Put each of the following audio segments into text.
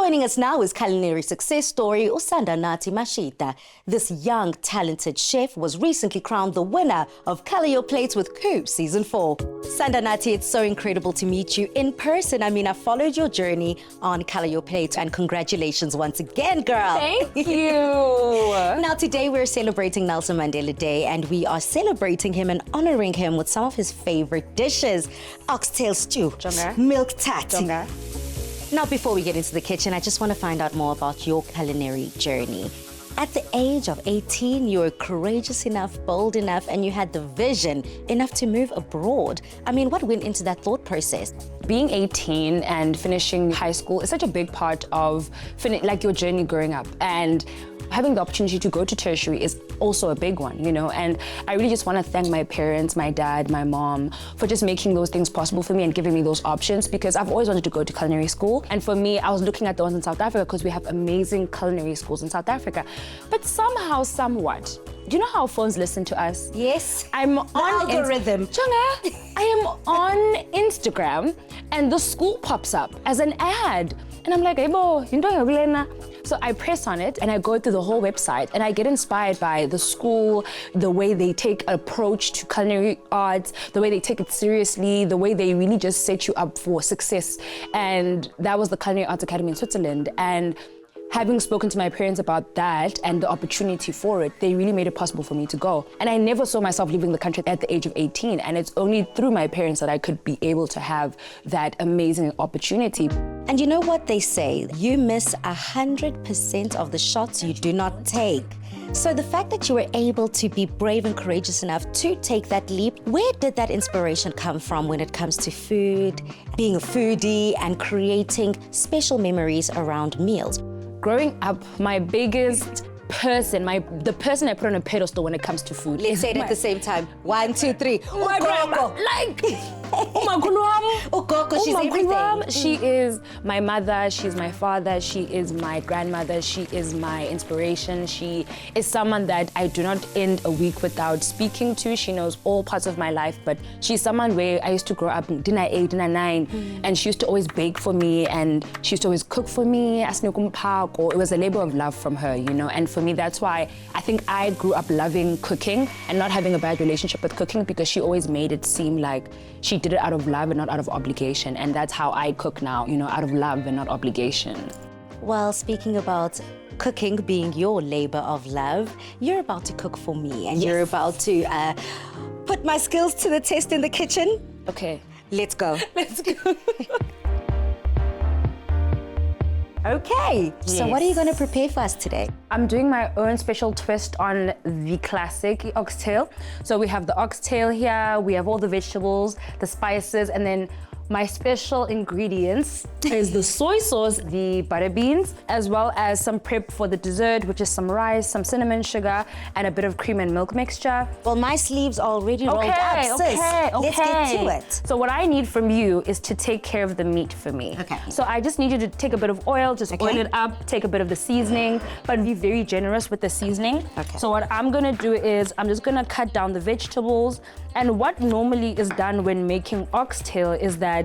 Joining us now is culinary success story Sandanathi Mashita. This young, talented chef was recently crowned the winner of Color Your Plates with KOO Season 4. Sandanathi, it's so incredible to meet you in person. I mean, I followed your journey on Color Your Plates, and congratulations once again, girl. Thank you. Now, today we're celebrating Nelson Mandela Day, and we are celebrating him and honoring him with some of his favorite dishes. Oxtail stew, Jonga. milk tati. Jonga. Now, before we get into the kitchen, I just want to find out more about your culinary journey. At the age of 18, you were courageous enough, bold enough, and you had the vision enough to move abroad. I mean, what went into that thought process? Being 18 and finishing high school is such a big part of your journey growing up. And having the opportunity to go to tertiary is also a big one, you know, and I really just want to thank my parents, my dad, my mom, for just making those things possible for me and giving me those options, because I've always wanted to go to culinary school. And for me, I was looking at the ones in South Africa because we have amazing culinary schools in South Africa. But somehow, somewhat, do you know how phones listen to us? Yes. I'm on algorithm. Jonga, I am on Instagram and the school pops up as an ad. And I'm like, hey, bo, you know. So I press on it and I go through the whole website and I get inspired by the school, the way they take an approach to culinary arts, the way they take it seriously, the way they really just set you up for success. And that was the Culinary Arts Academy in Switzerland. And having spoken to my parents about that and the opportunity for it, they really made it possible for me to go. And I never saw myself leaving the country at the age of 18. And it's only through my parents that I could be able to have that amazing opportunity. And you know what they say? You miss 100% of the shots you do not take. So the fact that you were able to be brave and courageous enough to take that leap, where did that inspiration come from when it comes to food, being a foodie, and creating special memories around meals? Growing up, my biggest person, the person I put on a pedestal when it comes to food. Let's say it at the same time. 1, 2, 3. My grandma, like, she's everything. She is my mother, she's my father, she is my grandmother, she is my inspiration. She is someone that I do not end a week without speaking to. She knows all parts of my life, but she's someone where I used to grow up in dinner 8, dinner 9, and she used to always bake for me, and she used to always cook for me. It was a labor of love from her, you know, and for me, that's why I think I grew up loving cooking and not having a bad relationship with cooking, because she always made it seem like she did it out of love and not out of obligation. And that's how I cook now, you know, out of love and not obligation. Well, speaking about cooking being your labor of love, you're about to cook for me, and you're about to put my skills to the test in the kitchen. Okay. Let's go. Let's go. Okay, so what are you going to prepare for us today? I'm doing my own special twist on the classic oxtail. So we have the oxtail here, we have all the vegetables, the spices, and then my special ingredients is the soy sauce, the butter beans, as well as some prep for the dessert, which is some rice, some cinnamon sugar, and a bit of cream and milk mixture. Well, my sleeves are already rolled up, sis. Let's get to it. So what I need from you is to take care of the meat for me. Okay. So I just need you to take a bit of oil, just oil it up, take a bit of the seasoning, but be very generous with the seasoning. Okay. So what I'm gonna do is I'm just gonna cut down the vegetables. And what normally is done when making oxtail is that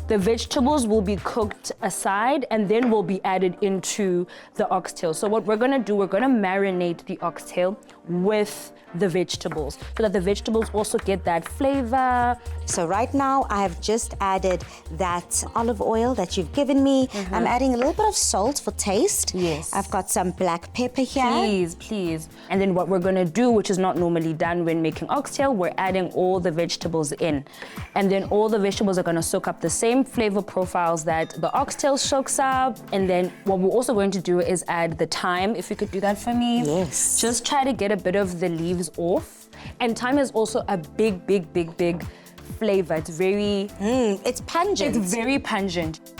the vegetables will be cooked aside and then will be added into the oxtail. So what we're gonna do, we're gonna marinate the oxtail with the vegetables so that the vegetables also get that flavor. So right now I have just added that olive oil that you've given me. I'm adding a little bit of salt for taste. Yes. I've got some black pepper here. Please, please. And then what we're gonna do, which is not normally done when making oxtail, we're adding all the vegetables in. And then all the vegetables are gonna soak up the same flavor profiles that the oxtail soaks up. And then what we're also going to do is add the thyme, if you could do that for me. Yes. Just try to get a bit of the leaves off. And thyme is also a big flavor. It's very... it's pungent. It's very pungent.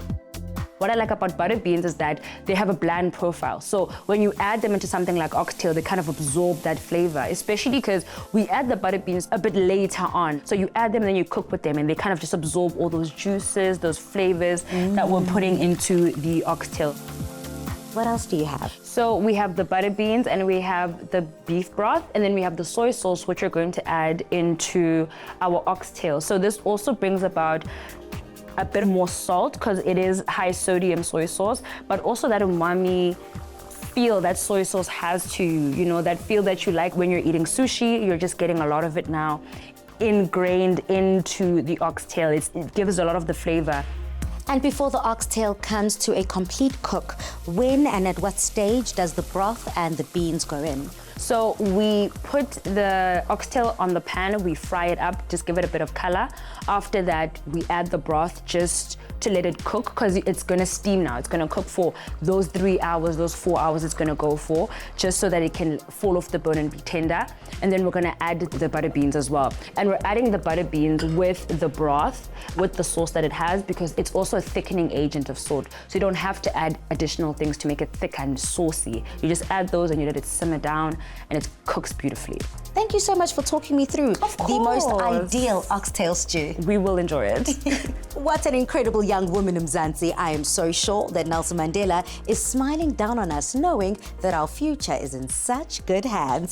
What I like about butter beans is that they have a bland profile. So when you add them into something like oxtail, they kind of absorb that flavor, especially because we add the butter beans a bit later on. So you add them and then you cook with them and they kind of just absorb all those juices, those flavors that we're putting into the oxtail. What else do you have? So we have the butter beans and we have the beef broth and then we have the soy sauce, which we're going to add into our oxtail. So this also brings about a bit more salt because it is high sodium soy sauce, but also that umami feel that soy sauce has to you, you know, that feel that you like when you're eating sushi. You're just getting a lot of it now ingrained into the oxtail. It gives a lot of the flavor. And before the oxtail comes to a complete cook, when and at what stage does the broth and the beans go in? So we put the oxtail on the pan, we fry it up, just give it a bit of color. After that, we add the broth just to let it cook because it's gonna steam now. It's gonna cook for those 3 hours, those 4 hours it's gonna go for, just so that it can fall off the bone and be tender. And then we're gonna add the butter beans as well. And we're adding the butter beans with the broth, with the sauce that it has, because it's also a thickening agent of sort. So you don't have to add additional things to make it thick and saucy. You just add those and you let it simmer down and it cooks beautifully. Thank you so much for talking me through the most ideal oxtail stew. We will enjoy it. What an incredible young woman, Mzansi. I am so sure that Nelson Mandela is smiling down on us, knowing that our future is in such good hands.